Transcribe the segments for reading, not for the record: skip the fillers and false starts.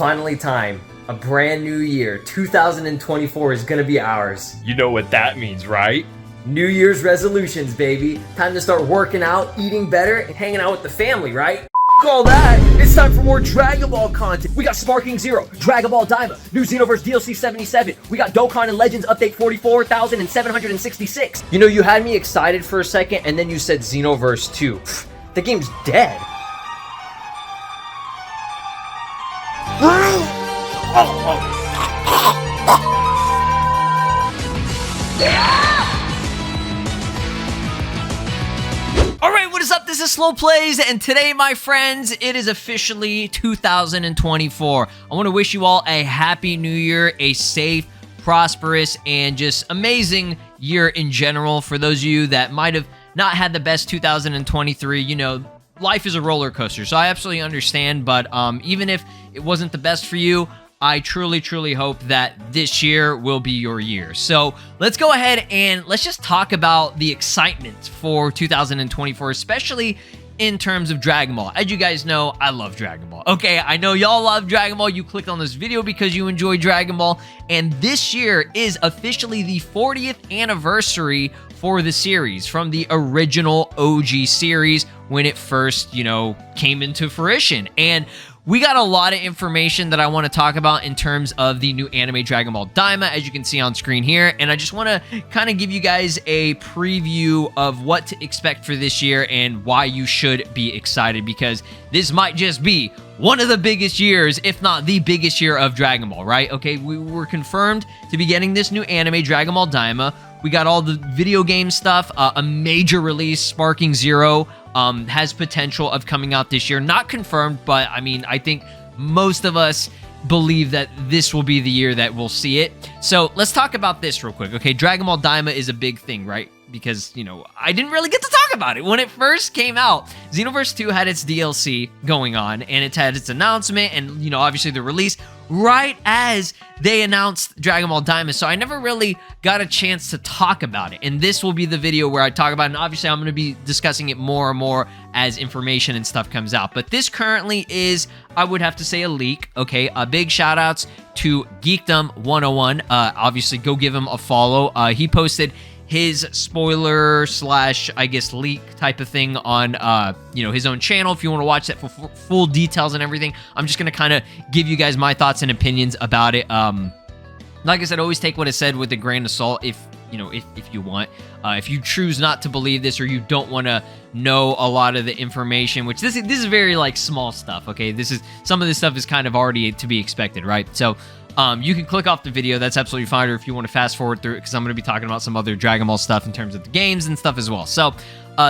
finally time. A brand new year, 2024 is gonna be ours. You know what that means, right? New Year's resolutions, baby. Time to start working out, eating better, and hanging out with the family, right? All that, it's time for more Dragon Ball content. We got Sparking Zero, Dragon Ball Daima, new Xenoverse DLC 77. We got Dokkan and Legends update 44,766. You know, you had me excited for a second, and then you said Xenoverse 2. The game's dead. Alright, what is up? This is SLOplays, and today, my friends, it is officially 2024. I want to wish you all a happy new year, a safe, prosperous, and just amazing year in general. For those of you that might have not had the best 2023, you know, life is a roller coaster, so I absolutely understand, but even if it wasn't the best for you, I truly hope that this year will be your year. So let's go ahead and let's just talk about the excitement for 2024, especially in terms of Dragon Ball. As you guys know, I love Dragon Ball. Okay, I know y'all love Dragon Ball. You clicked on this video because you enjoy Dragon Ball, and this year is officially the 40th anniversary for the series, from the original OG series when it first, you know, came into fruition. And we got a lot of information that I want to talk about in terms of the new anime Dragon Ball Daima, as you can see on screen here. And I just want to kind of give you guys a preview of what to expect for this year and why you should be excited, because this might just be one of the biggest years, if not the biggest year of Dragon Ball, right? Okay, we were confirmed to be getting this new anime Dragon Ball Daima. We got all the video game stuff, a major release, Sparking Zero, has potential of coming out this year. Not confirmed, but I mean, I think most of us believe that this will be the year that we'll see it. So let's talk about this real quick. Okay, Dragon Ball Daima is a big thing, right? Because, you know, I didn't really get to talk about it when it first came out. Xenoverse 2 had its DLC going on, and it had its announcement, and, you know, obviously the release right as they announced Dragon Ball Daima, so I never really got a chance to talk about it. And this will be the video where I talk about it, and obviously I'm going to be discussing it more and more as information and stuff comes out. But this currently is, I would have to say, a leak, okay? Big shout-outs to Geekdom 101. Obviously, go give him a follow. He posted his spoiler slash, I guess, leak type of thing on, you know, his own channel. If you want to watch that for full details and everything, I'm just going to kind of give you guys my thoughts and opinions about it. Like I said, always take what I said with a grain of salt if, you know, if you want. If you choose not to believe this, or you don't want to know a lot of the information, which this is very, like, small stuff, okay? Some of this stuff is kind of already to be expected, right? So, you can click off the video. That's absolutely fine. Or if you want to fast forward through it, because I'm going to be talking about some other Dragon Ball stuff in terms of the games and stuff as well. So,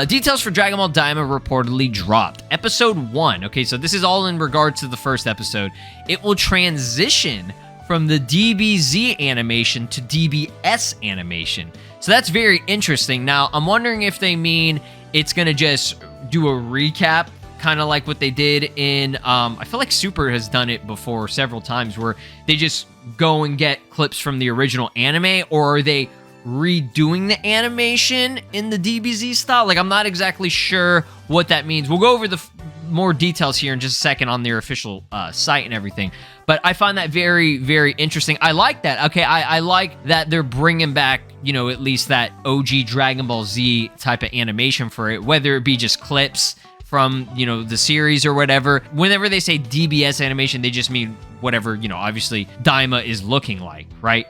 details for Dragon Ball Daima reportedly dropped. Episode 1. Okay, so this is all in regards to the first episode. It will transition from the DBZ animation to DBS animation. So that's very interesting. Now, I'm wondering if they mean it's going to just do a recap, kind of like what they did in, I feel like Super has done it before several times, where they just go and get clips from the original anime, or are they redoing the animation in the DBZ style? Like, I'm not exactly sure what that means. We'll go over the more details here in just a second on their official site and everything. But I find that very interesting. I like that. Okay, I like that they're bringing back, you know, at least that OG Dragon Ball Z type of animation for it, whether it be just clips from, you know, the series or whatever. Whenever they say DBS animation, they just mean whatever, you know, obviously Daima is looking like, right?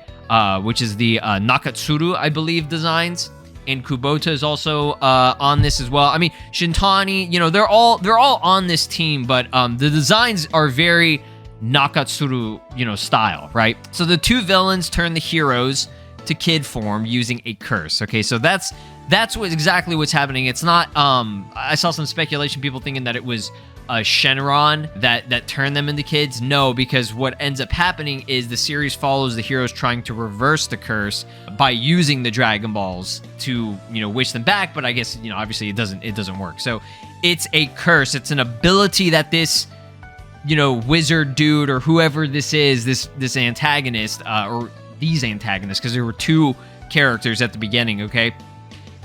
Which is the Nakatsuru, I believe, designs. And Kubota is also on this as well. I mean, Shintani, you know, they're all on this team, but the designs are very Nakatsuru, you know, style, right? So the two villains turn the heroes to kid form using a curse. Okay, so that's exactly what's happening. It's not, I saw some speculation, people thinking that it was Shenron that turned them into kids. No, because what ends up happening is the series follows the heroes trying to reverse the curse by using the Dragon Balls to, you know, wish them back. But I guess, you know, obviously it doesn't work. So it's a curse. It's an ability that this, you know, wizard dude or whoever this is, this antagonist, or these antagonists, because there were two characters at the beginning, okay?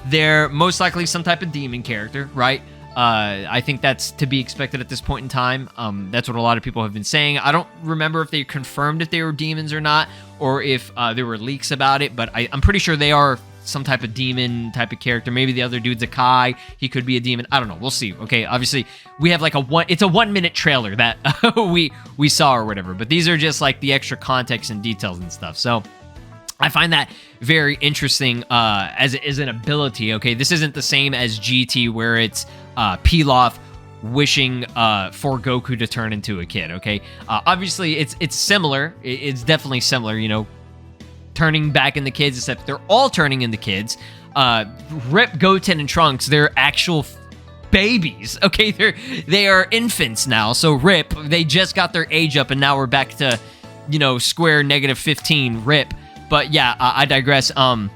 They're most likely some type of demon character, right? I think that's to be expected at this point in time. That's what a lot of people have been saying. I don't remember if they confirmed if they were demons or not, or if there were leaks about it, but I'm pretty sure they are some type of demon type of character. Maybe the other dude's a Kai. He could be a demon. I don't know. We'll see. Okay, obviously we have like it's a 1 minute trailer that we saw or whatever, but these are just like the extra context and details and stuff. So I find that very interesting as an ability. Okay, this isn't the same as GT where it's Pilaf wishing for Goku to turn into a kid. Okay, obviously it's similar. It's definitely similar. You know, turning back into kids, except they're all turning into kids. Rip, Goten, and Trunks, they're actual babies. Okay, they are infants now. So Rip, they just got their age up, and now we're back to, you know, square -15. Rip. But yeah, I digress. And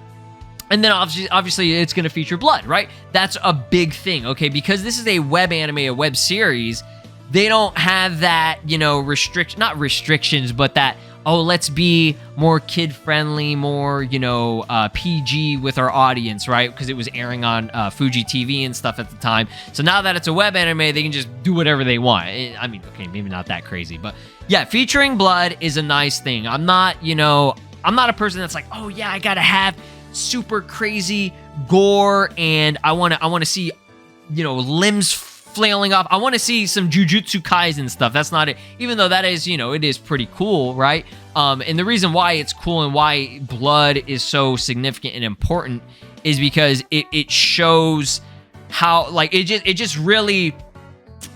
then obviously it's going to feature blood, right? That's a big thing, okay? Because this is a web anime, a web series, they don't have that, you know, not restrictions, but that, oh, let's be more kid-friendly, more, you know, PG with our audience, right? Because it was airing on Fuji TV and stuff at the time. So now that it's a web anime, they can just do whatever they want. I mean, okay, maybe not that crazy, but yeah, featuring blood is a nice thing. I'm not a person that's like, oh yeah, I gotta have super crazy gore and I want to see, you know, limbs flailing off. I want to see some Jujutsu Kaisen stuff. That's not it. Even though that is, you know, it is pretty cool, right? And the reason why it's cool and why blood is so significant and important is because it shows how, like, it just really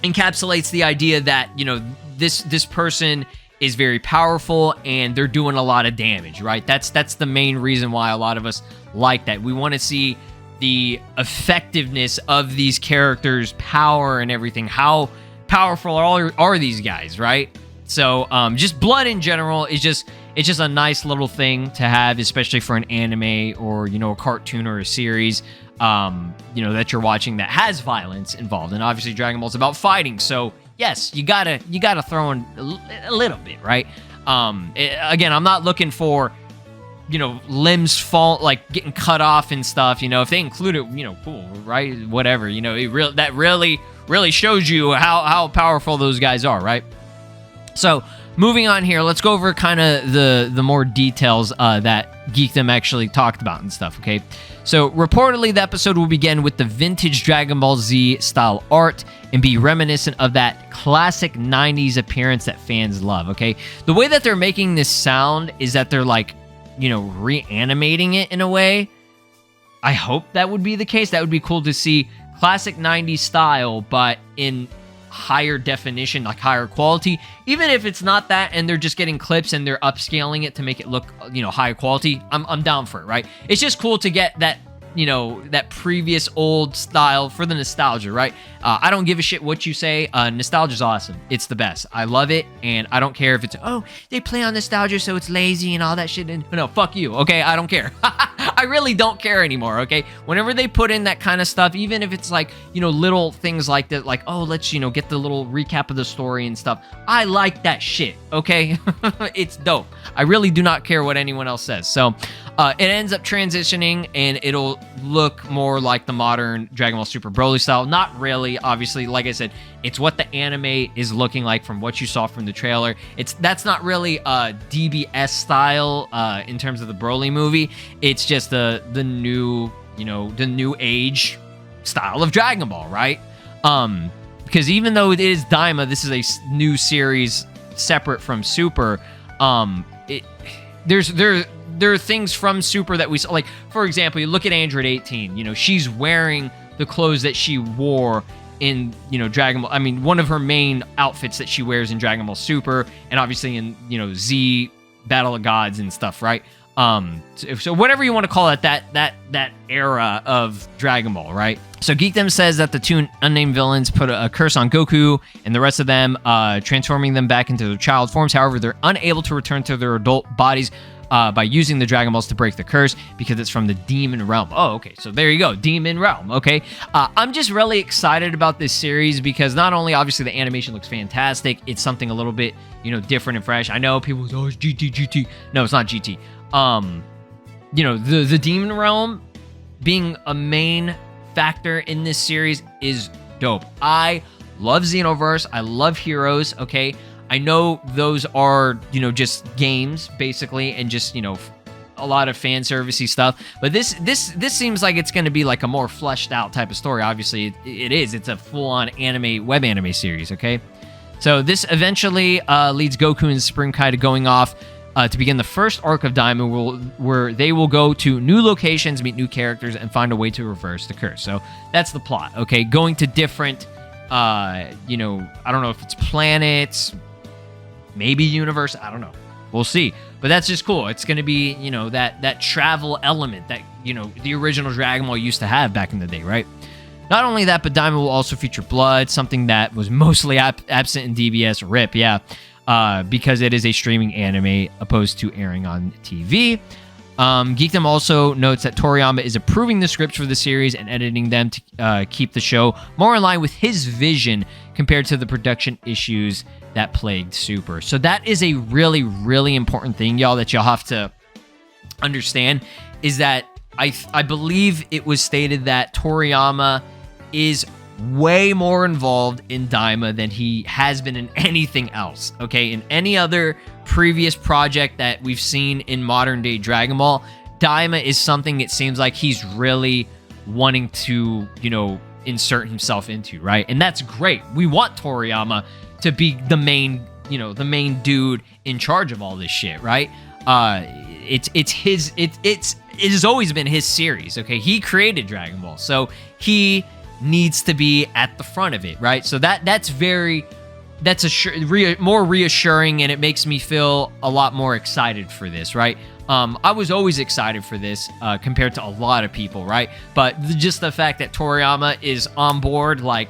encapsulates the idea that, you know, this person is very powerful and they're doing a lot of damage, right? That's the main reason why a lot of us like that. We want to see the effectiveness of these characters' power and everything. How powerful are these guys, right? So just blood in general is just a nice little thing to have, especially for an anime or, you know, a cartoon or a series, you know, that you're watching that has violence involved. And obviously Dragon Ball's about fighting, so yes, you gotta throw in a little bit, right? Again, I'm not looking for, you know, limbs fall, like getting cut off and stuff. You know, if they include it, you know, cool, right? Whatever, you know, that really shows you how powerful those guys are, right? So moving on here, let's go over kind of the more details that Geekdom actually talked about and stuff. Okay, so reportedly the episode will begin with the vintage Dragon Ball Z style art and be reminiscent of that classic 90s appearance that fans love. Okay, the way that they're making this sound is that they're like, you know, reanimating it in a way. I hope that would be the case. That would be cool to see classic 90s style, but in higher definition, like higher quality. Even if it's not that and they're just getting clips and they're upscaling it to make it look, you know, higher quality, I'm down for it, right? It's just cool to get that, you know, that previous old style for the nostalgia, right? I don't give a shit what you say. Nostalgia's awesome. It's the best. I love it, and I don't care if it's, oh, they play on nostalgia so it's lazy and all that shit. And no, fuck you, okay? I don't care. I really don't care anymore, okay? Whenever they put in that kind of stuff, even if it's like, you know, little things like that, like, oh, let's, you know, get the little recap of the story and stuff. I like that shit, okay? It's dope. I really do not care what anyone else says. So it ends up transitioning, and it'll look more like the modern Dragon Ball Super Broly style. Not really, obviously. Like I said, it's what the anime is looking like from what you saw from the trailer. That's not really DBS style in terms of the Broly movie. It's just the new, you know, the new age style of Dragon Ball, right? Because even though it is Daima, this is a new series separate from Super. There are things from Super that we saw. Like, for example, you look at Android 18. You know, she's wearing the clothes that she wore in, you know, Dragon Ball. I mean, one of her main outfits that she wears in Dragon Ball Super, and obviously in, you know, Z Battle of Gods and stuff, right? So whatever you want to call it, that era of Dragon Ball, right? So Geekdom says that the two unnamed villains put a curse on Goku and the rest of them, transforming them back into their child forms. However, they're unable to return to their adult bodies by using the Dragon Balls to break the curse because it's from the Demon Realm. Oh, okay. So there you go. Demon Realm. Okay. I'm just really excited about this series because not only obviously the animation looks fantastic, it's something a little bit, you know, different and fresh. I know people say, oh, it's GT. No, it's not GT. You know, the Demon Realm being a main factor in this series is dope. I love Xenoverse. I love Heroes, okay? I know those are, just games, basically, and just, a lot of fan servicey stuff, but this seems like it's going to be like a more fleshed out type of story. Obviously, it is. It's a full-on web anime series, okay? So this eventually leads Goku and Spring Kai to going off to begin the first arc of Daima, where they will go to new locations, meet new characters, and find a way to reverse the curse. So that's the plot, okay? Going to different, I don't know if it's planets, maybe universe, I don't know. We'll see. But that's just cool. It's going to be, that travel element that, the original Dragon Ball used to have back in the day, right? Not only that, but Daima will also feature blood, something that was mostly absent in DBS. RIP, yeah. Because it is a streaming anime opposed to airing on TV. Geekdom also notes that Toriyama is approving the scripts for the series and editing them to keep the show more in line with his vision compared to the production issues that plagued Super. So that is a really, really important thing, y'all, that y'all have to understand, is that I believe it was stated that Toriyama is way more involved in Daima than he has been in anything else, okay? In any other previous project that we've seen in modern day Dragon Ball, Daima is something it seems like he's really wanting to, insert himself into, right? And that's great. We want Toriyama to be the main dude in charge of all this shit, right? It has always been his series, okay? He created Dragon Ball, so he needs to be at the front of it, right? So that's more reassuring, and it makes me feel a lot more excited for this, right? I was always excited for this compared to a lot of people, right? But just the fact that Toriyama is on board, like,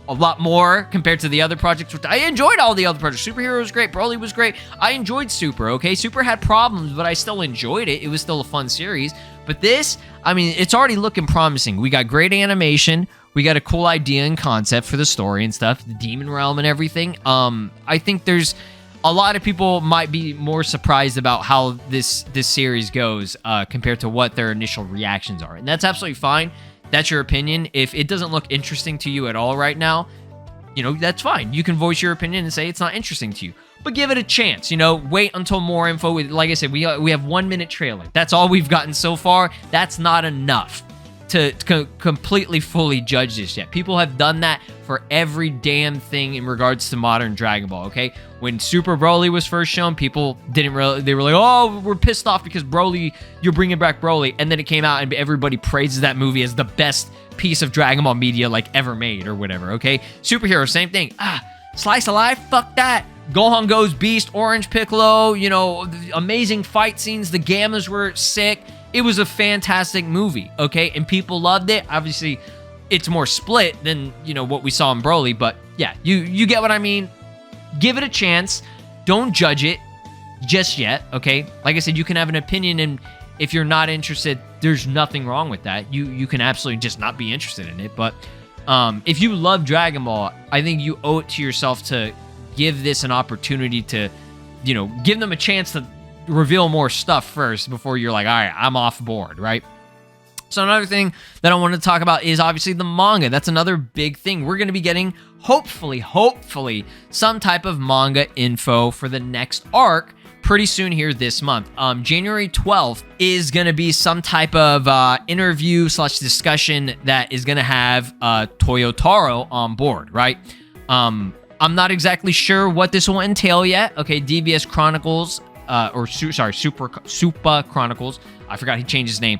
a lot more compared to the other projects, which I enjoyed all the other projects. Superhero was great. Broly was great. I enjoyed Super, okay? Super had problems, but I still enjoyed it. It was still a fun series. But this, it's already looking promising. We got great animation. We got a cool idea and concept for the story and stuff, the Demon Realm and everything. I think there's a lot of people might be more surprised about how this series goes compared to what their initial reactions are. And that's absolutely fine. That's your opinion. If it doesn't look interesting to you at all right now, that's fine. You can voice your opinion and say it's not interesting to you. But give it a chance, wait until more info. Like I said, we have 1 minute trailer. That's all we've gotten so far. That's not enough to completely fully judge this yet. People have done that for every damn thing in regards to modern Dragon Ball, okay? When Super Broly was first shown, people didn't really, they were like, oh, we're pissed off because Broly, you're bringing back Broly. And then it came out and everybody praises that movie as the best piece of Dragon Ball media like ever made or whatever, okay? Superhero, same thing. Slice of life, fuck that. Gohan goes beast, Orange Piccolo, amazing fight scenes. The Gammas were sick. It was a fantastic movie, okay? And people loved it. Obviously, it's more split than, what we saw in Broly. But yeah, you get what I mean. Give it a chance. Don't judge it just yet, okay? Like I said, you can have an opinion, and if you're not interested, there's nothing wrong with that. You can absolutely just not be interested in it. But if you love Dragon Ball, I think you owe it to yourself to give this an opportunity to, give them a chance to reveal more stuff first before you're like, all right, I'm off board, right? So another thing that I wanted to talk about is obviously the manga. That's another big thing. We're going to be getting, hopefully, some type of manga info for the next arc pretty soon here this month. January 12th is going to be some type of interview/discussion that is going to have Toyotaro on board, right? I'm not exactly sure what this will entail yet. Okay, DBS Chronicles, Super Chronicles, I forgot he changed his name,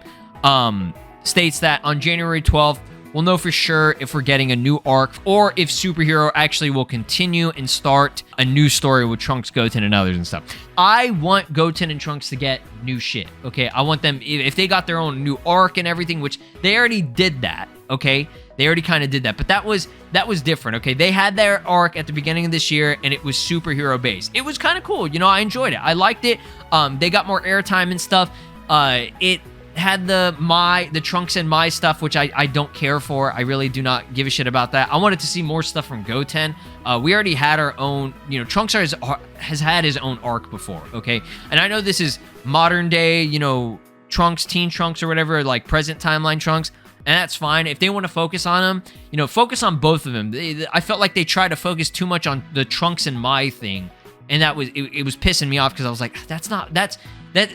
states that on January 12th, we'll know for sure if we're getting a new arc or if Superhero actually will continue and start a new story with Trunks, Goten, and others and stuff. I want Goten and Trunks to get new shit, okay? I want them, if they got their own new arc and everything, which they already did that, okay? They already kind of did that, but that was different, okay? They had their arc at the beginning of this year, and it was superhero based. It was kind of cool, I enjoyed it. I liked it. They got more airtime and stuff. It had the Trunks and Mai stuff, which I don't care for. I really do not give a shit about that. I wanted to see more stuff from Goten. We already had our own, Trunks has had his own arc before, okay? And I know this is modern day, Trunks, Teen Trunks or whatever, like present timeline Trunks. and that's fine. If they want to focus on them, you know, focus on both of them. I felt like they tried to focus too much on the Trunks and Mai thing, and that was it was pissing me off because I was like,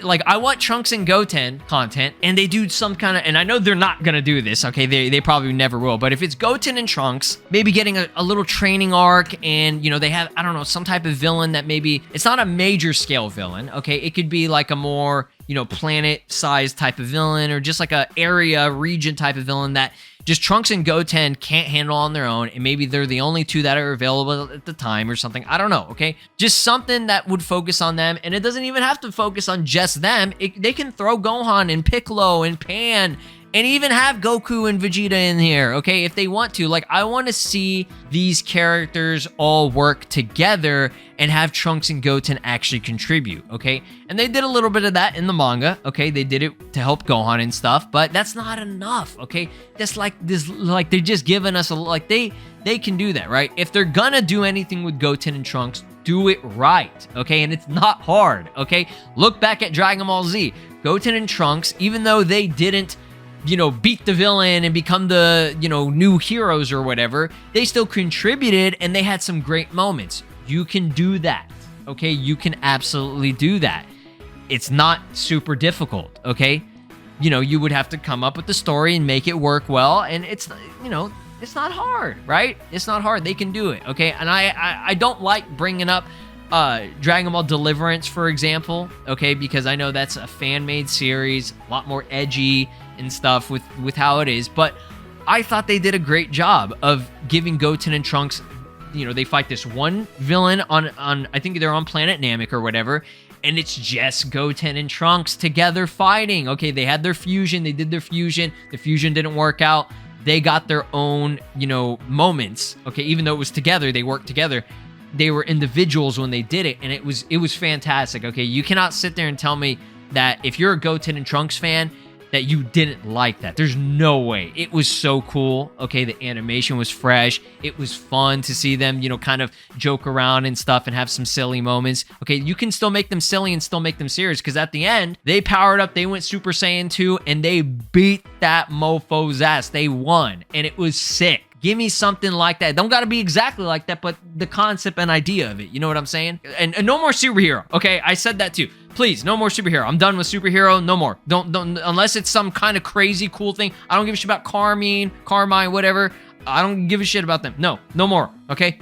like, I want Trunks and Goten content, and they do some kind of, and I know they're not gonna do this, okay? They probably never will, but if it's Goten and Trunks, maybe getting a little training arc, and, you know, they have, I don't know, some type of villain that maybe, it's not a major scale villain, okay? It could be like a more, you know, planet-sized type of villain, or just like a area, region type of villain that just Trunks and Goten can't handle on their own, and maybe they're the only two that are available at the time or something. I don't know, okay? Just something that would focus on them, and it doesn't even have to focus on just them. They can throw Gohan and Piccolo and Pan, and even have Goku and Vegeta in here, okay, if they want to. Like, I want to see these characters all work together and have Trunks and Goten actually contribute, okay? And they did a little bit of that in the manga, okay? They did it to help Gohan and stuff, but that's not enough, okay? That's like this, like, they're just giving us a, like, they can do that, right? If they're gonna do anything with Goten and Trunks, do it right, okay? And it's not hard, okay? Look back at Dragon Ball Z. Goten and Trunks, even though they didn't, you know, beat the villain and become the, you know, new heroes or whatever, they still contributed, and they had some great moments. You can do that, okay? You can absolutely do that. It's not super difficult, okay? You know, you would have to come up with the story and make it work well, and it's, you know, it's not hard, right? It's not hard. They can do it, okay? And I don't like bringing up Dragon Ball Deliverance, for example, okay? Because I know that's a fan-made series, a lot more edgy and stuff with how it is, but I thought they did a great job of giving Goten and Trunks, you know, they fight this one villain on I think they're on planet Namek or whatever, and it's just Goten and Trunks together fighting. Okay, they had their fusion, they did their fusion, the fusion didn't work out, they got their own, you know, moments, okay, even though it was together, they worked together. They were individuals when they did it, and it was fantastic, okay? You cannot sit there and tell me that if you're a Goten and Trunks fan, that you didn't like that. There's no way. It was so cool. Okay, the animation was fresh. It was fun to see them, you know, kind of joke around and stuff and have some silly moments. Okay, you can still make them silly and still make them serious, because at the end, they powered up, they went Super Saiyan 2, and they beat that mofo's ass. They won, and it was sick. Give me something like that. Don't gotta be exactly like that, but the concept and idea of it. You know what I'm saying? And no more superhero. Okay, I said that too. Please, no more superhero. I'm done with superhero. No more. Don't unless it's some kind of crazy cool thing. I don't give a shit about Carmine, whatever. I don't give a shit about them. No more. Okay.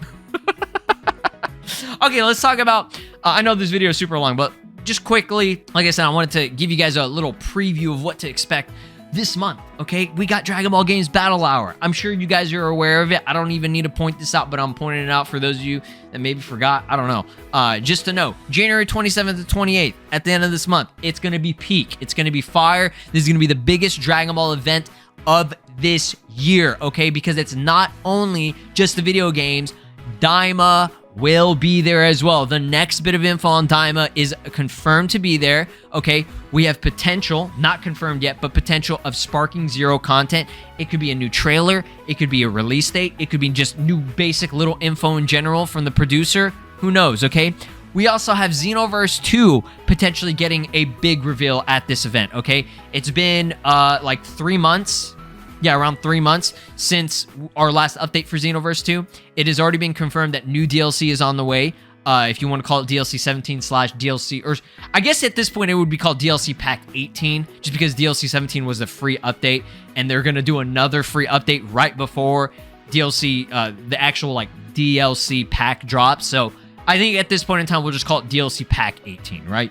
Okay, let's talk about. I know this video is super long, but just quickly, like I said, I wanted to give you guys a little preview of what to expect this month, okay? We got Dragon Ball Games Battle Hour. I'm sure you guys are aware of it. I don't even need to point this out, but I'm pointing it out for those of you that maybe forgot. I don't know. Just to know, January 27th to 28th, at the end of this month, it's going to be peak. It's going to be fire. This is going to be the biggest Dragon Ball event of this year, okay? Because it's not only just the video games. Daima will be there as well. The next bit of info on Daima is confirmed to be there, okay? We have potential, not confirmed yet, but potential of Sparking Zero content. It could be a new trailer, it could be a release date, it could be just new basic little info in general from the producer. Who knows, okay? We also have Xenoverse 2 potentially getting a big reveal at this event, okay? It's been like 3 months. Yeah, around 3 months since our last update for Xenoverse 2. It has already been confirmed that new DLC is on the way. If you want to call it DLC 17/DLC, or I guess at this point it would be called DLC Pack 18, just because DLC 17 was a free update, and they're going to do another free update right before DLC, the actual like DLC pack drops. So I think at this point in time, we'll just call it DLC Pack 18, right?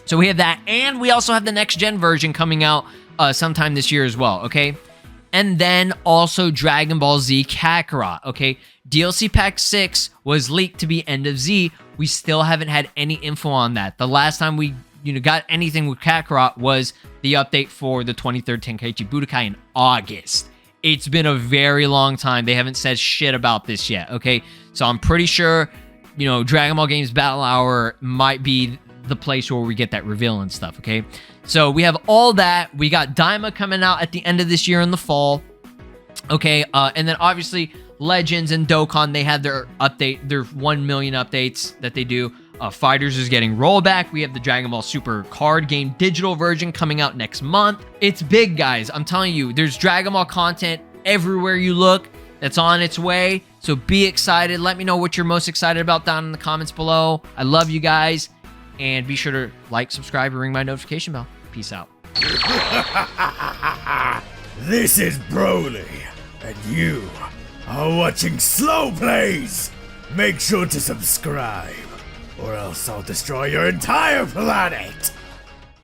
So we have that, and we also have the next gen version coming out sometime this year as well, okay? And then also Dragon Ball Z Kakarot, okay? DLC Pack 6 was leaked to be end of Z. We still haven't had any info on that. The last time we got anything with Kakarot was the update for the 23rd Tenkaichi Budokai in August. It's been a very long time. They haven't said shit about this yet, okay? So I'm pretty sure, Dragon Ball Games Battle Hour might be the place where we get that reveal and stuff, okay? So we have all that. We got Daima coming out at the end of this year in the fall, okay? And then obviously Legends and Dokkan, they had their update, their 1 million updates that they do. Fighters is getting rollback. We have the Dragon Ball Super card game digital version coming out next month. It's big, guys. I'm telling you, there's Dragon Ball content everywhere you look that's on its way. So be excited. Let me know what you're most excited about down in the comments below. I love you guys. And be sure to like, subscribe, and ring my notification bell. Peace out. This is Broly, and you are watching SLOplays. Make sure to subscribe, or else I'll destroy your entire planet.